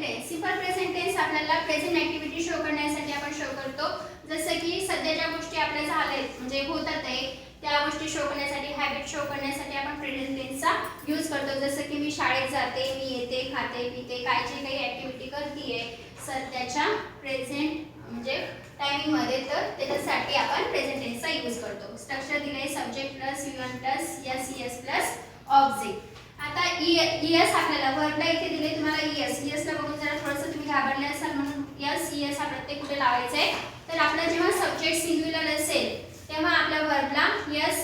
Tense. Simple present tense आपल्याला present activity show करण्यासाठी आपण शो करतो. जसं की सध्याच्या गोष्टी आपल्या झाल्यात म्हणजे होतात आहे त्या गोष्टी शो करण्यासाठी, हॅबिट शो करण्यासाठी आपण प्रेझेंट टेन्सचा यूज करतो. जसं की मी शाळेत जाते, मी येते, खाते, पिते, काय जे काही ऍक्टिव्हिटी करते सध्याच्या प्रेझेंट म्हणजे टायमिंग मध्ये, तर त्याच्यासाठी आपण प्रेझेंट टेन्सचा यूज करतो. स्ट्रक्चर दिले subject plus V1 plus S plus object. आता ES आपल्याला वर्बला इथे दिले तुम्हाला ES ला बघून जरा थोडंसं तुम्ही घाबरले असाल म्हणून ES हा प्रत्येक कुठे लावायचा आहे. तर आपला जेव्हा सब्जेक्ट सिंग्युलर असेल तेव्हा आपल्या वर्बला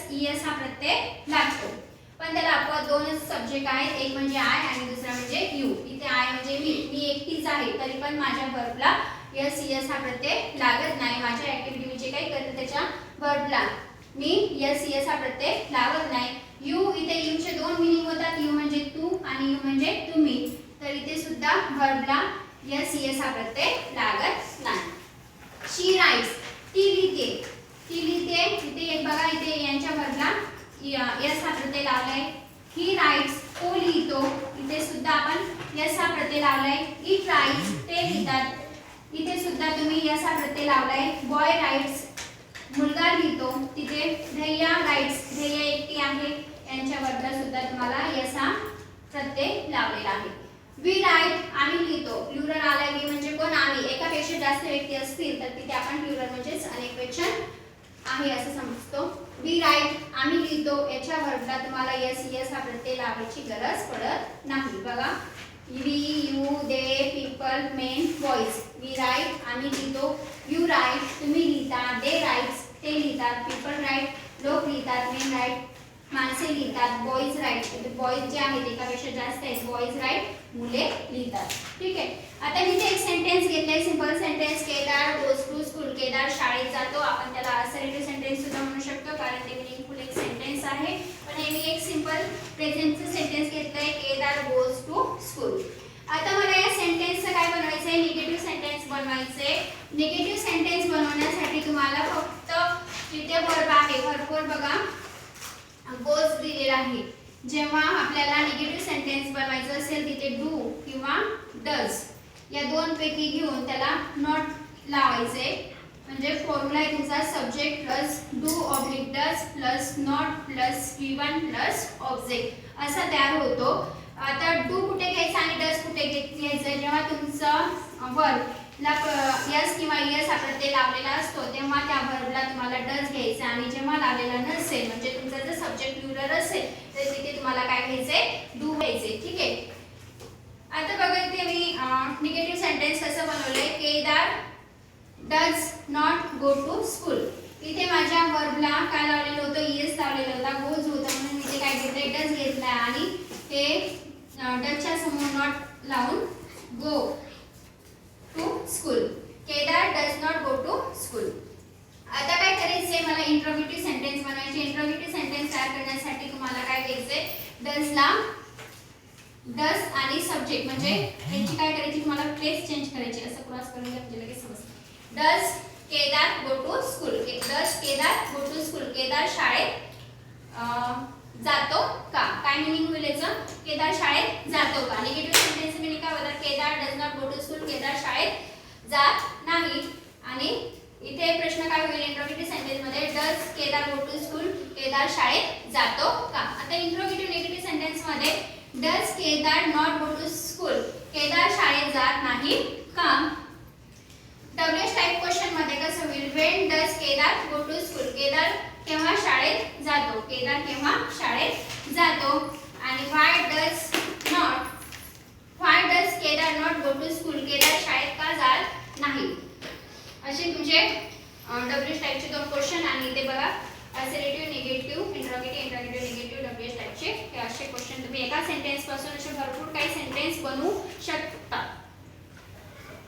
ES हा प्रत्यय लागतो. पण त्याला आपण दोनच सब्जेक्ट आहेत, एक म्हणजे I आणि दुसरा म्हणजे यू. इथे I म्हणजे मी एकटीच आहे तरी पण माझ्या वर्बला ES हा प्रत्यय लागत नाही. माझ्या ऍक्टिव्हिटी मी जे काही करते त्याच्या वर्बला मी ES हा प्रत्यय लावत नाही. यू, इथे यू चे दोन मीनिंग होतात, यू म्हणजे तू आणि यू म्हणजे तुम्ही. तर इथे सुद्धा वर्बला ES हा प्रत्यय लागत नाही. शी राइट्स, ती लिहिते. इथे एक बघा, इथे यांच्या वर्बला S हा प्रत्यय लावलाय. ही राइट्स, तो लिहितो. इथे सुद्धा आपण S हा प्रत्यय लावलाय. इट राइट्स, ते लिहितात. इथे सुद्धा तुम्ही S हा प्रत्यय लावलाय. बॉय राइट्स, मुलगा लिहितो. तिथे धैया राइट्स, धैया एकटी आहे. यांच्या वर्बला सुद्धा तुम्हाला S हा प्रत्यय लावलेला आहे. वी राइट, आम्ही लिहितो. प्लुरल आलाय. वी म्हणजे कोण? आम्ही. एकापेक्षा जास्त व्यक्ती असतील तर तिथे आपण प्लुरल म्हणजेच अनेकवचन आहे असं समजतो. वी राइट, आम्ही लिहितो. याच्या वर्बला तुम्हाला ES हा प्रत्यय लावायची गरज पडत नाही. बघा, we, you, they, people, men, boys. We write, आम्ही लिहितो. यू राइट, तुम्ही लिहिता. दे राइट्स, ते लिहितात. पीपल राइट, लोक लिहितात. मेन राइट, माणसे लिहितात. बॉयज राइट, बॉयज जे आहेत एकापेक्षा जास्त आहेत, बॉयज राइट, मुले लिहितात. ठीक आहे. आता मी एक सेंटेन्स घेतलंय, simple sentence. Kedar goes to school, Kedar शाळेत जातो. आपण त्याला असर्टिव्ह सेंटेन्स सुद्धा म्हणू शकतो कारण ते मीनिंगफुल एक सेंटेन्स आहे. पण हे मी एक सिंपल प्रेझेंटचं सेंटेन्स घेतलंय, केदार गोज टू स्कूल. आता मला या सेंटेन्सचं काय बनवायचं आहे? निगेटिव्ह सेंटेन्स बनवायचे. निगेटिव्ह सेंटेन्स बनवण्यासाठी तुम्हाला फक्त तिथे वर्ब आहे, भरपूर बघा गोज दिलेला आहे. जेव्हा आपल्याला निगेटिव्ह सेंटेन्स बनवायचं असेल तिथे डू किंवा डज या दोन पैकी घेऊन त्याला नॉट लावायचे. म्हणजे फॉर्म्युला आहे तुमचा subject plus do oblique does plus not plus V1 plus object असा तयार होतो. आता डू कुठे घ्यायचा आणि डज कुठे घ्यायचं? जेव्हा तुमचं वर्ब ला S किंवा ES हा प्रत्यय लावलेला असतो तेव्हा त्या वर्बला तुम्हाला डज घ्यायचा आणि जेव्हा लावलेला नसेल म्हणजे तुमचा जर सब्जेक्ट प्लुरल असेल तर तिथे तुम्हाला काय घ्यायचे? डू घ्यायचे. ठीक आहे. आता बघा इथे मी निगेटिव्ह सेंटेन्स कसं बनवलंय. Kedar does not go to school. इथे माझ्या वर्बला काय लावलेलं होतं? ES लावलेला होता, गोज होता म्हणून मी ते काय घेतलंय? डज घेतलाय आणि हे डजच्या समोर नॉट लावून go to school. Kedar does not go to school. आता काय करायचंय? मला इंट्रोगेटिव्ह सेंटेन्स बनवायचे. इंट्रोगेटिव्ह सेंटेन्स तयार करण्यासाठी तुम्हाला काय घ्यायचंय? डजला डज आणि सब्जेक्ट म्हणजे यांची काय करायची? तुम्हाला प्लेस चेंज करायची. असं क्रॉस करून घ्या म्हणजे लगेच समजतं. Does Kedar go to school. Does Kedar go to school. Kedar शाळेत जातो का? काय मीनिंग होईल याचं? केदार शाळेत जातो का? निगेटिव्ह सेंटेन्स मीनिंग काय होणार? Kedar does not go to school. Kedar शाळेत जात नाही. आणि इथे प्रश्न काय होईल इंट्रोगेटिव्ह सेंटेन्स मध्ये? Does Kedar go to school. Kedar शाळेत जातो का? आता इंट्रोगेटिव्ह निगेटिव्ह सेंटेन्स मध्ये does Kedar not go to school. Kedar शाळेत जात नाही का? WH टाइप क्वेश्चन मध्ये कसं होईल? When does Kedar go to school. Kedar केव्हा शाळेत जातो? केदार केव्हा शाळेत जातो? आणि why does Kedar not go to school. Kedar शाळेत का जात नाही? असे तुमचे WH टाइपचे दोन क्वेश्चन. आणि इथे बघा assertive, negative, interrogative, negative, WH टाइपचे हे असे क्वेश्चन तुम्ही एका सेंटेन्स पासून असे भरपूर काही सेंटेन्स बनवू शकता.